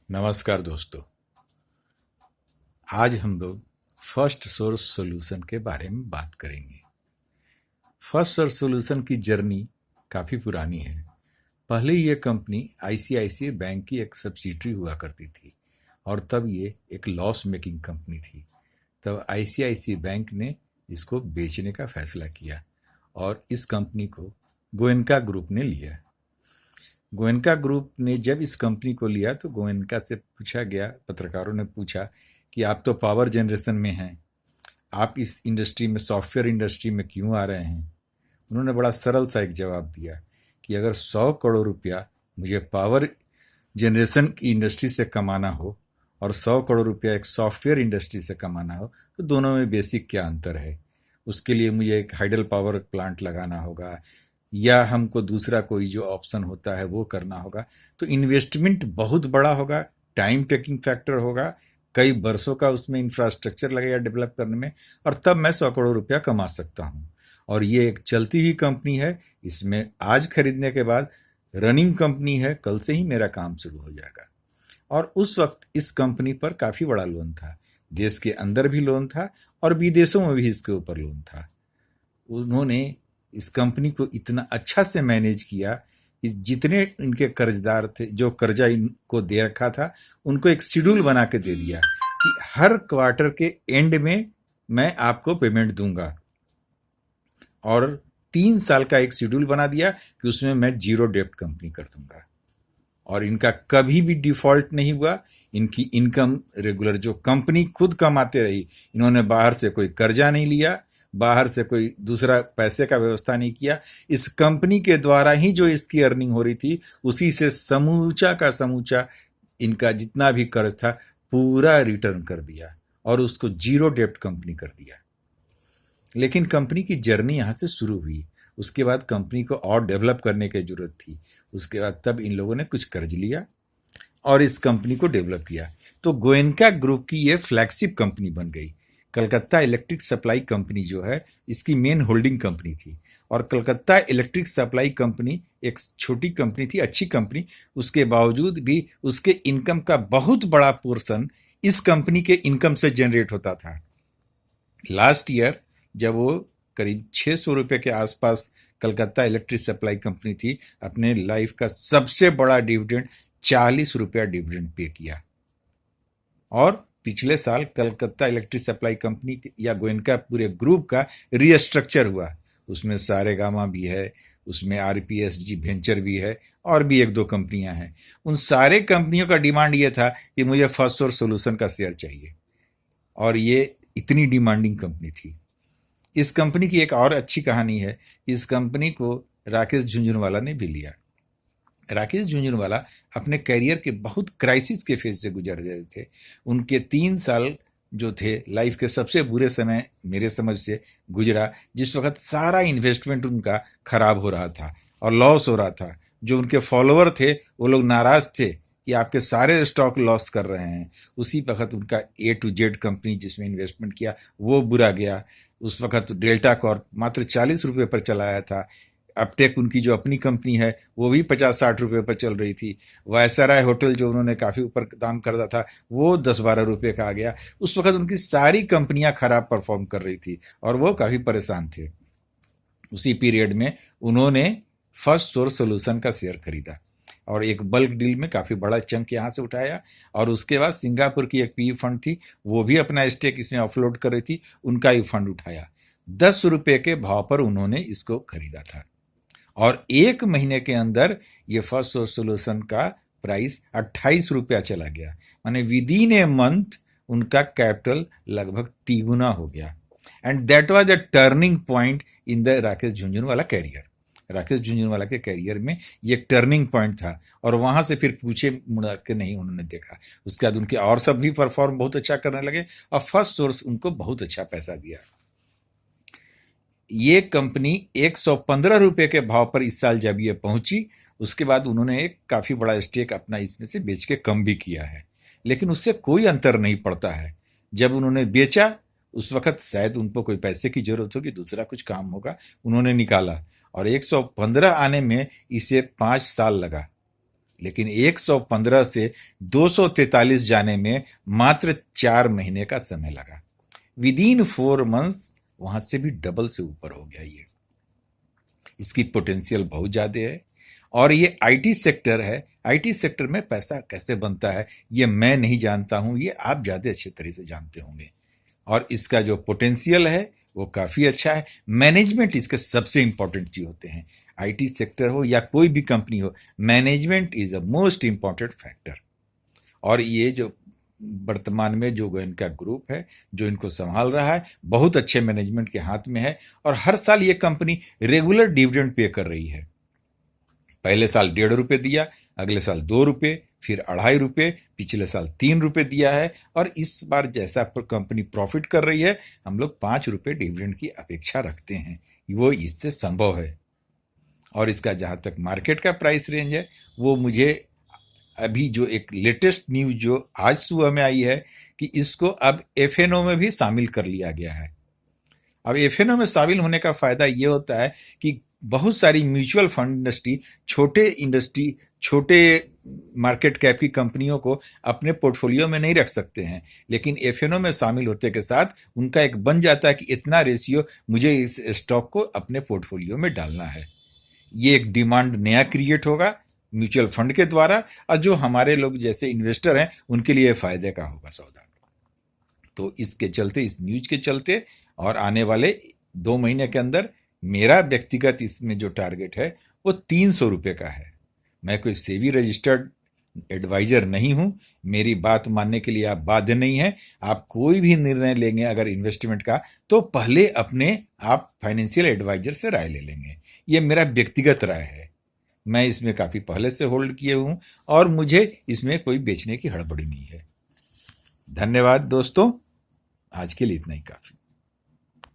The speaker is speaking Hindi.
नमस्कार दोस्तों। आज हम लोग फर्स्ट सोर्स सॉल्यूशन के बारे में बात करेंगे। फर्स्ट सोर्स सॉल्यूशन की जर्नी काफ़ी पुरानी है। पहले ये कंपनी आईसीआईसीआई बैंक की एक सब्सिडरी हुआ करती थी और तब ये एक लॉस मेकिंग कंपनी थी। तब आईसीआईसीआई बैंक ने इसको बेचने का फैसला किया और इस कंपनी को गोयनका ग्रुप ने लिया। गोयनका ग्रुप ने जब इस कंपनी को लिया तो गोयनका से पूछा गया, पत्रकारों ने पूछा कि आप तो पावर जनरेशन में हैं, आप इस इंडस्ट्री में, सॉफ्टवेयर इंडस्ट्री में क्यों आ रहे हैं। उन्होंने बड़ा सरल सा एक जवाब दिया कि अगर 100 करोड़ रुपया मुझे पावर जनरेशन की इंडस्ट्री से कमाना हो और 100 करोड़ रुपया एक सॉफ्टवेयर इंडस्ट्री से कमाना हो तो दोनों में बेसिक क्या अंतर है। उसके लिए मुझे एक हाइडल पावर प्लांट लगाना होगा या हमको दूसरा कोई जो ऑप्शन होता है वो करना होगा, तो इन्वेस्टमेंट बहुत बड़ा होगा, टाइम टेकिंग फैक्टर होगा, कई बरसों का उसमें इंफ्रास्ट्रक्चर लगेगा डेवलप करने में, और तब मैं 100 करोड़ रुपया कमा सकता हूँ। और ये एक चलती हुई कंपनी है, इसमें आज खरीदने के बाद रनिंग कंपनी है, कल से ही मेरा काम शुरू हो जाएगा। और उस वक्त इस कंपनी पर काफ़ी बड़ा लोन था, देश के अंदर भी लोन था और विदेशों में भी इसके ऊपर लोन था। उन्होंने इस कंपनी को इतना अच्छा से मैनेज किया कि जितने इनके कर्जदार थे, जो कर्जा इनको दे रखा था, उनको एक शेड्यूल बना के दे दिया कि हर क्वार्टर के एंड में मैं आपको पेमेंट दूंगा। और 3 साल का एक शेड्यूल बना दिया कि उसमें मैं जीरो डेप्ट कंपनी कर दूंगा। और इनका कभी भी डिफॉल्ट नहीं हुआ। इनकी इनकम रेगुलर जो कंपनी खुद कमाते रही, इन्होंने बाहर से कोई कर्जा नहीं लिया, बाहर से कोई दूसरा पैसे का व्यवस्था नहीं किया। इस कंपनी के द्वारा ही जो इसकी अर्निंग हो रही थी, उसी से समूचा का समूचा इनका जितना भी कर्ज था पूरा रिटर्न कर दिया और उसको जीरो डेप्ट कंपनी कर दिया। लेकिन कंपनी की जर्नी यहाँ से शुरू हुई। उसके बाद कंपनी को और डेवलप करने की जरूरत थी। उसके बाद तब इन लोगों ने कुछ कर्ज लिया और इस कंपनी को डेवलप किया। तो गोयनका ग्रुप की ये फ्लैगशिप कंपनी बन गई। कलकत्ता इलेक्ट्रिक सप्लाई कंपनी जो है, इसकी मेन होल्डिंग कंपनी थी। और कलकत्ता इलेक्ट्रिक सप्लाई कंपनी एक छोटी कंपनी थी, अच्छी कंपनी, उसके बावजूद भी उसके इनकम का बहुत बड़ा पोर्शन इस कंपनी के इनकम से जनरेट होता था। लास्ट ईयर जब वो करीब 600 रुपये के आसपास कलकत्ता इलेक्ट्रिक सप्लाई कंपनी थी, अपने लाइफ का सबसे बड़ा डिविडेंड 40 रुपया डिविडेंड पे किया। और पिछले साल कलकत्ता इलेक्ट्रिक सप्लाई कंपनी या गोयनका पूरे ग्रुप का रीस्ट्रक्चर हुआ। उसमें सारेगामा भी है, उसमें आरपीएसजी वेंचर भी है और भी एक दो कंपनियां हैं। उन सारे कंपनियों का डिमांड ये था कि मुझे फर्स्ट सोर्स सॉल्यूशन का शेयर चाहिए, और ये इतनी डिमांडिंग कंपनी थी। इस कंपनी की एक और अच्छी कहानी है। इस कंपनी को राकेश झुंझुनवाला ने भी लिया। राकेश झुंझुनवाला अपने करियर के बहुत क्राइसिस के फेज से गुजर रहे थे। उनके 3 साल जो थे लाइफ के सबसे बुरे समय मेरे समझ से गुजरा, जिस वक्त सारा इन्वेस्टमेंट उनका खराब हो रहा था और लॉस हो रहा था। जो उनके फॉलोअर थे वो लोग नाराज थे कि आपके सारे स्टॉक लॉस कर रहे हैं। उसी वक्त उनका A to Z कंपनी जिसमें इन्वेस्टमेंट किया वो बुरा गया। उस वक्त डेल्टा कॉर्प मात्र 40 रुपये पर चलाया था। अपटेक उनकी जो अपनी कंपनी है वो भी 50-60 रुपये पर चल रही थी। वायसराय होटल जो उन्होंने काफ़ी ऊपर दाम करता था वो 10-12 रुपये का आ गया। उस वक्त उनकी सारी कंपनियां खराब परफॉर्म कर रही थी और वो काफ़ी परेशान थे। उसी पीरियड में उन्होंने फर्स्ट सोर्स सॉल्यूशन का शेयर खरीदा और एक बल्क डील में काफ़ी बड़ा चंक यहाँ से उठाया। और उसके बाद सिंगापुर की एक पी फंड थी, वो भी अपना स्टेक इसमें ऑफलोड कर रही थी, उनका ही फंड उठाया। 10 रुपये के भाव पर उन्होंने इसको खरीदा था और 1 महीने के अंदर ये फर्स्ट सोर्स सॉल्यूशन का प्राइस 28 रुपया चला गया। माने विद इन ए मंथ उनका कैपिटल लगभग 3 गुना हो गया। And that was a turning point in the Rakesh Jhunjhunwala career. Rakesh Jhunjhunwala के कैरियर में ये एक टर्निंग पॉइंट था और वहां से फिर पूछे मुड़ा के नहीं उन्होंने देखा। उसके बाद उनके और सब भी परफॉर्म बहुत अच्छा करने लगे और फर्स्ट सोर्स उनको बहुत अच्छा पैसा दिया। ये कंपनी 115 रुपये के भाव पर इस साल जब ये पहुंची, उसके बाद उन्होंने एक काफ़ी बड़ा स्टेक अपना इसमें से बेच के कम भी किया है, लेकिन उससे कोई अंतर नहीं पड़ता है। जब उन्होंने बेचा उस वक्त शायद उनको कोई पैसे की जरूरत होगी, दूसरा कुछ काम होगा, उन्होंने निकाला और 115 आने में इसे 5 साल लगा। लेकिन 115 से 243 जाने में मात्र 4 महीने का समय लगा। विदिन 4 मंथ्स वहां से भी डबल से ऊपर हो गया। ये इसकी पोटेंशियल बहुत ज्यादा है। और ये आईटी सेक्टर है। आईटी सेक्टर में पैसा कैसे बनता है ये मैं नहीं जानता हूं, ये आप ज्यादा अच्छे तरह से जानते होंगे। और इसका जो पोटेंशियल है वो काफी अच्छा है। मैनेजमेंट इसके सबसे इंपॉर्टेंट चीज होते हैं। आईटी सेक्टर हो या कोई भी कंपनी हो, management is the most important factor. और ये जो वर्तमान में जो इनका ग्रुप है जो इनको संभाल रहा है, बहुत अच्छे मैनेजमेंट के हाथ में है। और हर साल ये कंपनी रेगुलर डिविडेंड पे कर रही है। पहले साल 1.5 रुपये दिया, अगले साल 2 रुपये, फिर 2.5 रुपये, पिछले साल 3 रुपये दिया है। और इस बार जैसा कंपनी प्रॉफिट कर रही है, हम लोग 5 रुपये डिविडेंड की अपेक्षा रखते हैं। वो इससे संभव है। और इसका जहां तक मार्केट का प्राइस रेंज है, वो मुझे अभी जो एक लेटेस्ट न्यूज जो आज सुबह में आई है कि इसको अब एफएनओ में भी शामिल कर लिया गया है। अब एफएनओ में शामिल होने का फायदा ये होता है कि बहुत सारी म्यूचुअल फंड इंडस्ट्री छोटे मार्केट कैप की कंपनियों को अपने पोर्टफोलियो में नहीं रख सकते हैं, लेकिन एफएनओ में शामिल होते के साथ उनका एक बन जाता है कि इतना रेशियो मुझे इस स्टॉक को अपने पोर्टफोलियो में डालना है। ये एक डिमांड नया क्रिएट होगा म्यूचुअल फंड के द्वारा, और जो हमारे लोग जैसे इन्वेस्टर हैं उनके लिए फायदे का होगा सौदा। तो इसके चलते, इस न्यूज के चलते और आने वाले 2 महीने के अंदर मेरा व्यक्तिगत इसमें जो टारगेट है वो 300 रुपये का है। मैं कोई सेबी रजिस्टर्ड एडवाइजर नहीं हूं। मेरी बात मानने के लिए आप बाध्य नहीं है। आप कोई भी निर्णय लेंगे अगर इन्वेस्टमेंट का, तो पहले अपने आप फाइनेंशियल एडवाइजर से राय ले लेंगे। ये मेरा व्यक्तिगत राय है। मैं इसमें काफी पहले से होल्ड किए हूं और मुझे इसमें कोई बेचने की हड़बड़ी नहीं है। धन्यवाद दोस्तों, आज के लिए इतना ही काफी।